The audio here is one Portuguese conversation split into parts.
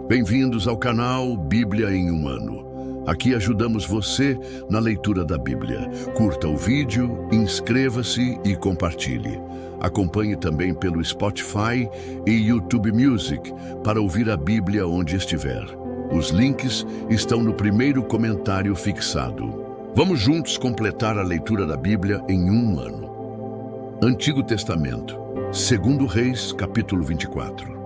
Bem-vindos ao canal Bíblia em um Ano. Aqui ajudamos você na leitura da Bíblia. Curta o vídeo, inscreva-se e compartilhe. Acompanhe também pelo Spotify e YouTube Music para ouvir a Bíblia onde estiver. Os links estão no primeiro comentário fixado. Vamos juntos completar a leitura da Bíblia em um ano. Antigo Testamento, 2 Reis, capítulo 24.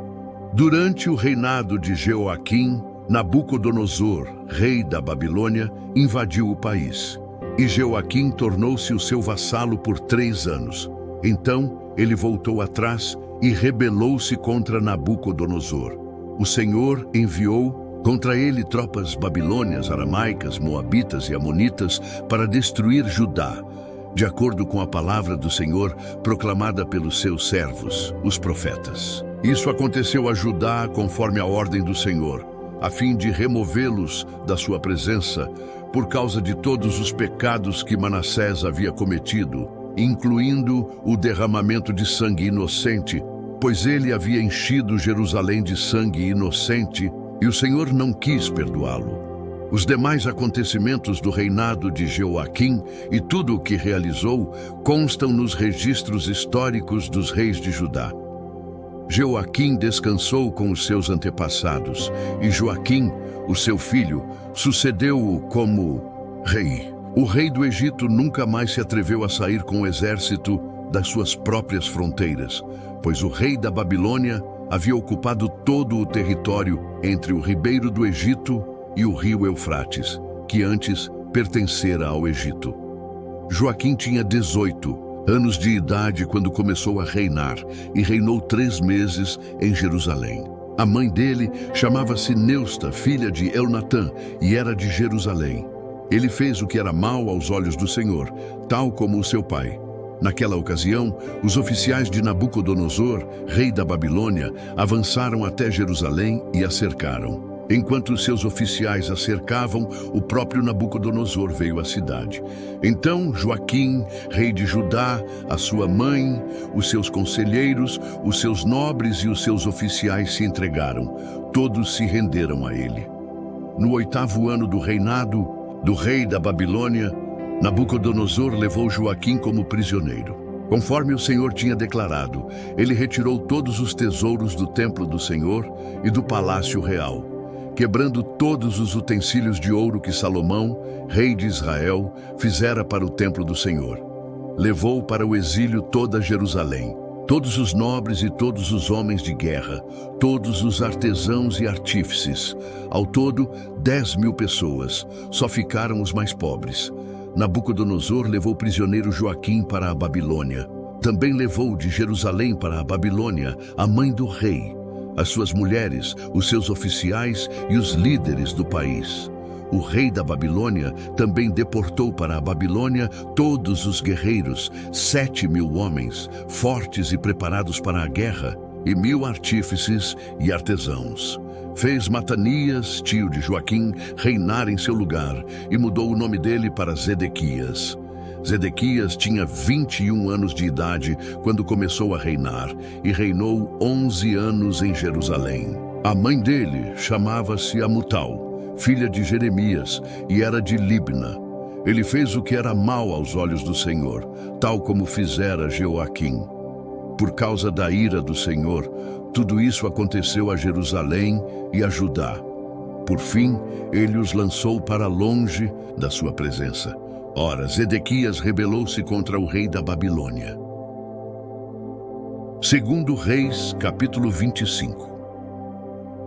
Durante o reinado de Jeoaquim, Nabucodonosor, rei da Babilônia, invadiu o país. E Jeoaquim tornou-se o seu vassalo por 3 anos. Então ele voltou atrás e rebelou-se contra Nabucodonosor. O Senhor enviou contra ele tropas babilônias, aramaicas, moabitas e amonitas para destruir Judá, de acordo com a palavra do Senhor proclamada pelos seus servos, os profetas. Isso aconteceu a Judá conforme a ordem do Senhor, a fim de removê-los da sua presença, por causa de todos os pecados que Manassés havia cometido, incluindo o derramamento de sangue inocente, pois ele havia enchido Jerusalém de sangue inocente, e o Senhor não quis perdoá-lo. Os demais acontecimentos do reinado de Jeoaquim e tudo o que realizou constam nos registros históricos dos reis de Judá. Jeoaquim descansou com os seus antepassados, e Joaquim, o seu filho, sucedeu-o como rei. O rei do Egito nunca mais se atreveu a sair com o exército das suas próprias fronteiras, pois o rei da Babilônia havia ocupado todo o território entre o ribeiro do Egito e o rio Eufrates, que antes pertencera ao Egito. Joaquim tinha 18 anos de idade quando começou a reinar e reinou 3 meses em Jerusalém. A mãe dele chamava-se Neusta, filha de Elnatã, e era de Jerusalém. Ele fez o que era mal aos olhos do Senhor, tal como o seu pai. Naquela ocasião, os oficiais de Nabucodonosor, rei da Babilônia, avançaram até Jerusalém e a cercaram. Enquanto seus oficiais a cercavam, o próprio Nabucodonosor veio à cidade. Então Joaquim, rei de Judá, a sua mãe, os seus conselheiros, os seus nobres e os seus oficiais se entregaram. Todos se renderam a ele. No 8º ano do reinado do rei da Babilônia, Nabucodonosor levou Joaquim como prisioneiro. Conforme o Senhor tinha declarado, ele retirou todos os tesouros do templo do Senhor e do palácio real, quebrando todos os utensílios de ouro que Salomão, rei de Israel, fizera para o templo do Senhor. Levou para o exílio toda Jerusalém, todos os nobres e todos os homens de guerra, todos os artesãos e artífices. Ao todo, 10.000 pessoas, só ficaram os mais pobres. Nabucodonosor levou prisioneiro Joaquim para a Babilônia. Também levou de Jerusalém para a Babilônia a mãe do rei, as suas mulheres, os seus oficiais e os líderes do país. O rei da Babilônia também deportou para a Babilônia todos os guerreiros, 7.000 homens, fortes e preparados para a guerra, e 1.000 artífices e artesãos. Fez Matanias, tio de Joaquim, reinar em seu lugar, e mudou o nome dele para Zedequias. Zedequias tinha 21 anos de idade quando começou a reinar, e reinou 11 anos em Jerusalém. A mãe dele chamava-se Amutal, filha de Jeremias, e era de Libna. Ele fez o que era mal aos olhos do Senhor, tal como fizera Jeoaquim. Por causa da ira do Senhor, tudo isso aconteceu a Jerusalém e a Judá. Por fim, ele os lançou para longe da sua presença. Ora, Zedequias rebelou-se contra o rei da Babilônia. 2 Reis, capítulo 25.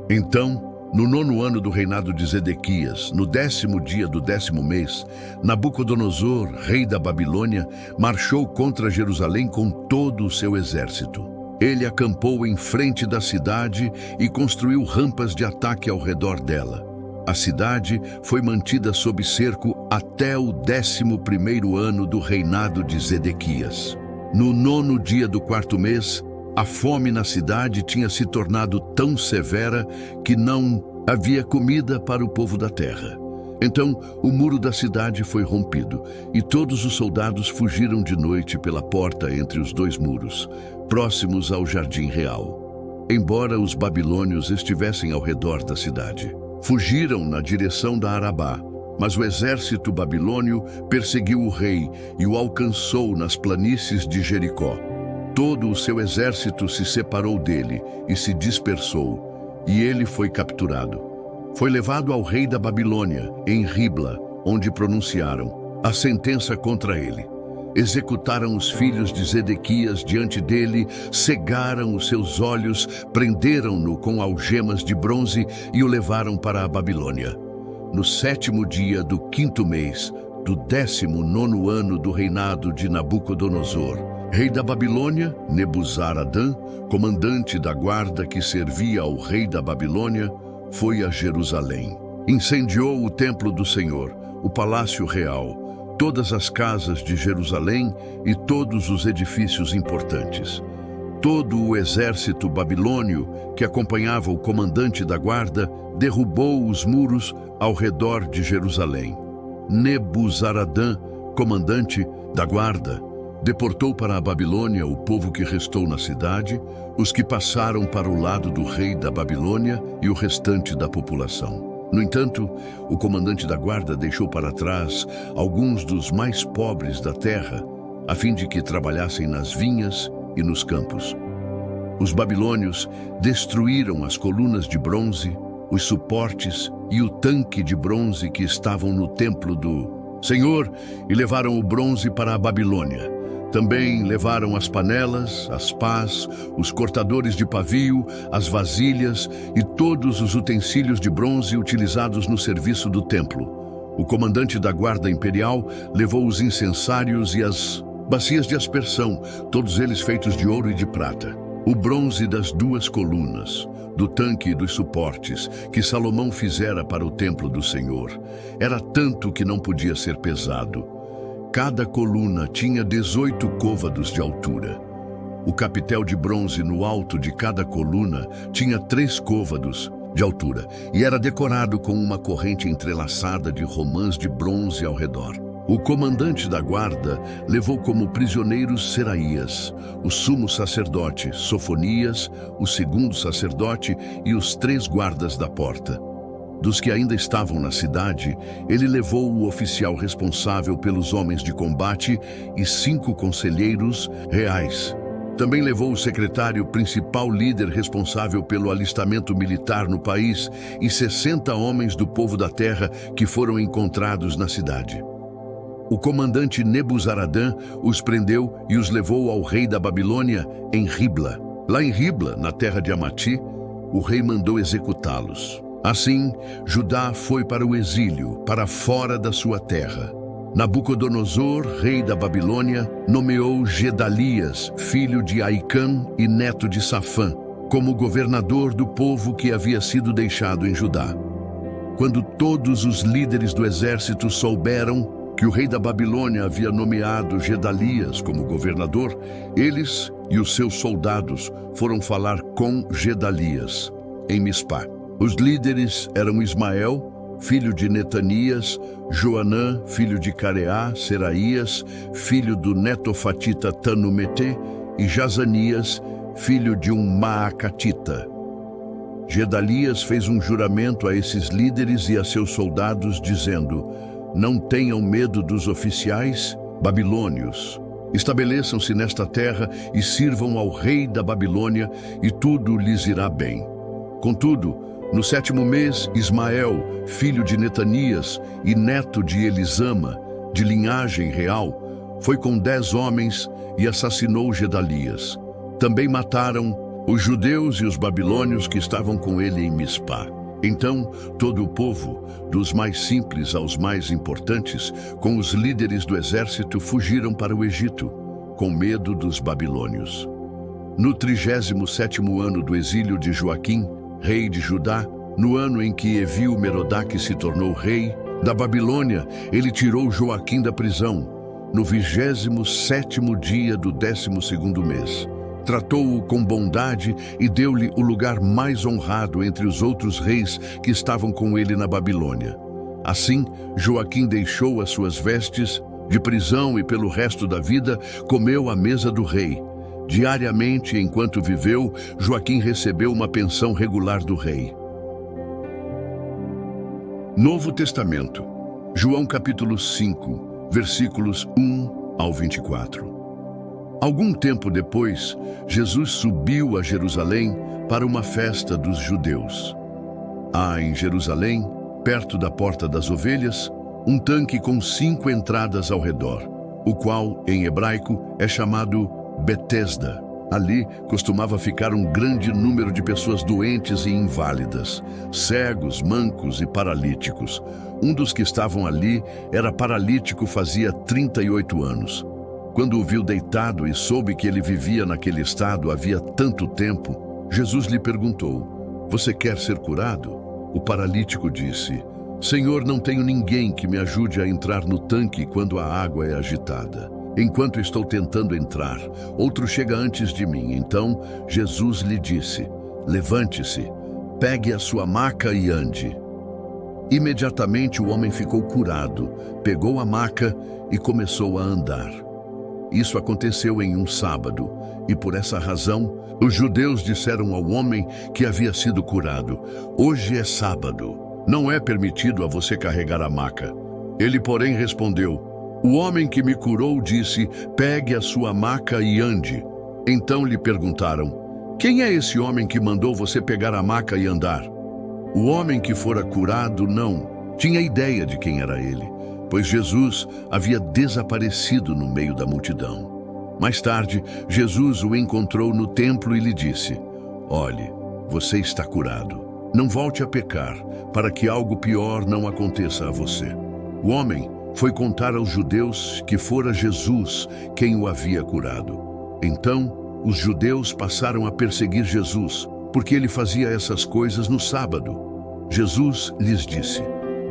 Então, no 9º ano do reinado de Zedequias, no 10º dia do 10º mês, Nabucodonosor, rei da Babilônia, marchou contra Jerusalém com todo o seu exército. Ele acampou em frente da cidade e construiu rampas de ataque ao redor dela. A cidade foi mantida sob cerco até o 11º ano do reinado de Zedequias. No 9º dia do 4º mês, a fome na cidade tinha se tornado tão severa que não havia comida para o povo da terra. Então, o muro da cidade foi rompido, e todos os soldados fugiram de noite pela porta entre os 2 muros, próximos ao jardim real. embora os babilônios estivessem ao redor da cidade. Fugiram na direção da Arabá, mas o exército babilônio perseguiu o rei e o alcançou nas planícies de Jericó. Todo o seu exército se separou dele e se dispersou, e ele foi capturado. Foi levado ao rei da Babilônia, em Ribla, onde pronunciaram a sentença contra ele. Executaram os filhos de Zedequias diante dele, cegaram os seus olhos, prenderam-no com algemas de bronze e o levaram para a Babilônia. No 7º dia do 5º mês, do 19º ano do reinado de Nabucodonosor, rei da Babilônia, Nebuzaradã, comandante da guarda que servia ao rei da Babilônia, foi a Jerusalém. Incendiou o templo do Senhor, o palácio real, todas as casas de Jerusalém e todos os edifícios importantes. Todo o exército babilônio que acompanhava o comandante da guarda derrubou os muros ao redor de Jerusalém. Nebuzaradã, comandante da guarda, deportou para a Babilônia o povo que restou na cidade, os que passaram para o lado do rei da Babilônia e o restante da população. No entanto, o comandante da guarda deixou para trás alguns dos mais pobres da terra, a fim de que trabalhassem nas vinhas e nos campos. Os babilônios destruíram as colunas de bronze, os suportes e o tanque de bronze que estavam no templo do Senhor e levaram o bronze para a Babilônia. Também levaram as panelas, as pás, os cortadores de pavio, as vasilhas e todos os utensílios de bronze utilizados no serviço do templo. O comandante da guarda imperial levou os incensários e as bacias de aspersão, todos eles feitos de ouro e de prata. O bronze das 2 colunas, do tanque e dos suportes, que Salomão fizera para o templo do Senhor, era tanto que não podia ser pesado. Cada coluna tinha 18 côvados de altura. O capitel de bronze no alto de cada coluna tinha 3 côvados de altura e era decorado com uma corrente entrelaçada de romãs de bronze ao redor. O comandante da guarda levou como prisioneiros Seraías, o sumo sacerdote, Sofonias, o 2º sacerdote e os 3 guardas da porta. Dos que ainda estavam na cidade, ele levou o oficial responsável pelos homens de combate e 5 conselheiros reais. Também levou o secretário principal líder responsável pelo alistamento militar no país e 60 homens do povo da terra que foram encontrados na cidade. O comandante Nebuzaradã os prendeu e os levou ao rei da Babilônia em Ribla. Lá em Ribla, na terra de Amati, o rei mandou executá-los. Assim, Judá foi para o exílio, para fora da sua terra. Nabucodonosor, rei da Babilônia, nomeou Gedalias, filho de Aicam e neto de Safã, como governador do povo que havia sido deixado em Judá. Quando todos os líderes do exército souberam que o rei da Babilônia havia nomeado Gedalias como governador, eles e os seus soldados foram falar com Gedalias, em Mispá. Os líderes eram Ismael, filho de Netanias, Joanã, filho de Careá, Seraías, filho do netofatita Tanumete, e Jazanias, filho de um Maacatita. Gedalias fez um juramento a esses líderes e a seus soldados, dizendo: não tenham medo dos oficiais babilônios. Estabeleçam-se nesta terra e sirvam ao rei da Babilônia, e tudo lhes irá bem. Contudo, no 7º mês, Ismael, filho de Netanias e neto de Elisama, de linhagem real, foi com 10 homens e assassinou Gedalias. Também mataram os judeus e os babilônios que estavam com ele em Mispá. Então, todo o povo, dos mais simples aos mais importantes, com os líderes do exército, fugiram para o Egito, com medo dos babilônios. No 37º ano do exílio de Joaquim, rei de Judá, no ano em que Evil-Merodach se tornou rei da Babilônia, ele tirou Joaquim da prisão, no 27º dia do 12º mês. Tratou-o com bondade e deu-lhe o lugar mais honrado entre os outros reis que estavam com ele na Babilônia. Assim, Joaquim deixou as suas vestes de prisão e pelo resto da vida comeu à mesa do rei. Diariamente, enquanto viveu, Joaquim recebeu uma pensão regular do rei. Novo Testamento, João capítulo 5, versículos 1 ao 24. Algum tempo depois, Jesus subiu a Jerusalém para uma festa dos judeus. Há em Jerusalém, perto da Porta das Ovelhas, um tanque com 5 entradas ao redor, o qual, em hebraico, é chamado Betesda. Ali costumava ficar um grande número de pessoas doentes e inválidas, cegos, mancos e paralíticos. Um dos que estavam ali era paralítico fazia 38 anos. Quando o viu deitado e soube que ele vivia naquele estado havia tanto tempo, Jesus lhe perguntou: "Você quer ser curado?" O paralítico disse: "Senhor, não tenho ninguém que me ajude a entrar no tanque quando a água é agitada. Enquanto estou tentando entrar, outro chega antes de mim." Então Jesus lhe disse: "Levante-se, pegue a sua maca e ande." Imediatamente o homem ficou curado, pegou a maca e começou a andar. Isso aconteceu em um sábado, e por essa razão, os judeus disseram ao homem que havia sido curado: "Hoje é sábado, não é permitido a você carregar a maca." Ele, porém, respondeu: "O homem que me curou disse: pegue a sua maca e ande." Então lhe perguntaram: "Quem é esse homem que mandou você pegar a maca e andar?" O homem que fora curado não tinha ideia de quem era ele, pois Jesus havia desaparecido no meio da multidão. Mais tarde, Jesus o encontrou no templo e lhe disse: "Olhe, você está curado. Não volte a pecar, para que algo pior não aconteça a você." O homem foi contar aos judeus que fora Jesus quem o havia curado. Então, os judeus passaram a perseguir Jesus, porque ele fazia essas coisas no sábado. Jesus lhes disse: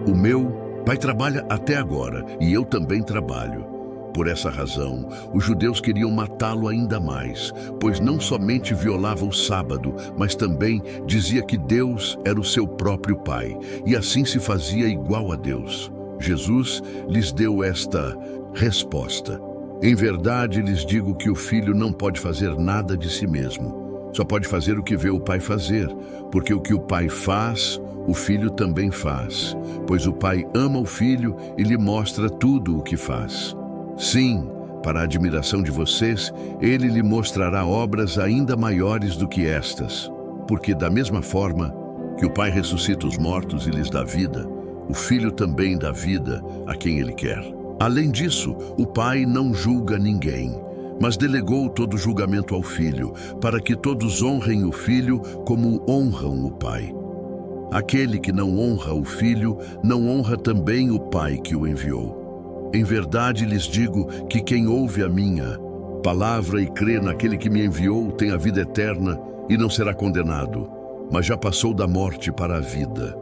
"O meu Pai trabalha até agora, e eu também trabalho." Por essa razão, os judeus queriam matá-lo ainda mais, pois não somente violava o sábado, mas também dizia que Deus era o seu próprio Pai, e assim se fazia igual a Deus. Jesus lhes deu esta resposta: "Em verdade lhes digo que o filho não pode fazer nada de si mesmo. Só pode fazer o que vê o Pai fazer, porque o que o Pai faz, o Filho também faz, pois o Pai ama o Filho e lhe mostra tudo o que faz. Sim, para a admiração de vocês, ele lhe mostrará obras ainda maiores do que estas, porque da mesma forma que o Pai ressuscita os mortos e lhes dá vida, o Filho também dá vida a quem ele quer. Além disso, o Pai não julga ninguém, mas delegou todo julgamento ao Filho, para que todos honrem o Filho como honram o Pai. Aquele que não honra o Filho, não honra também o Pai que o enviou. Em verdade lhes digo que quem ouve a minha palavra e crê naquele que me enviou tem a vida eterna e não será condenado, mas já passou da morte para a vida.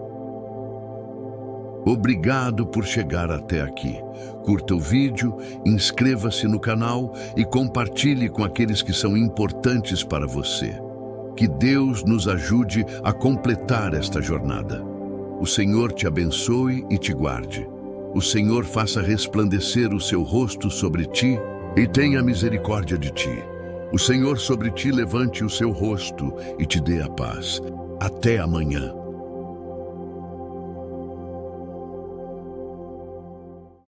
Obrigado por chegar até aqui. Curta o vídeo, inscreva-se no canal e compartilhe com aqueles que são importantes para você. Que Deus nos ajude a completar esta jornada. O Senhor te abençoe e te guarde. O Senhor faça resplandecer o seu rosto sobre ti e tenha misericórdia de ti. O Senhor sobre ti levante o seu rosto e te dê a paz. Até amanhã.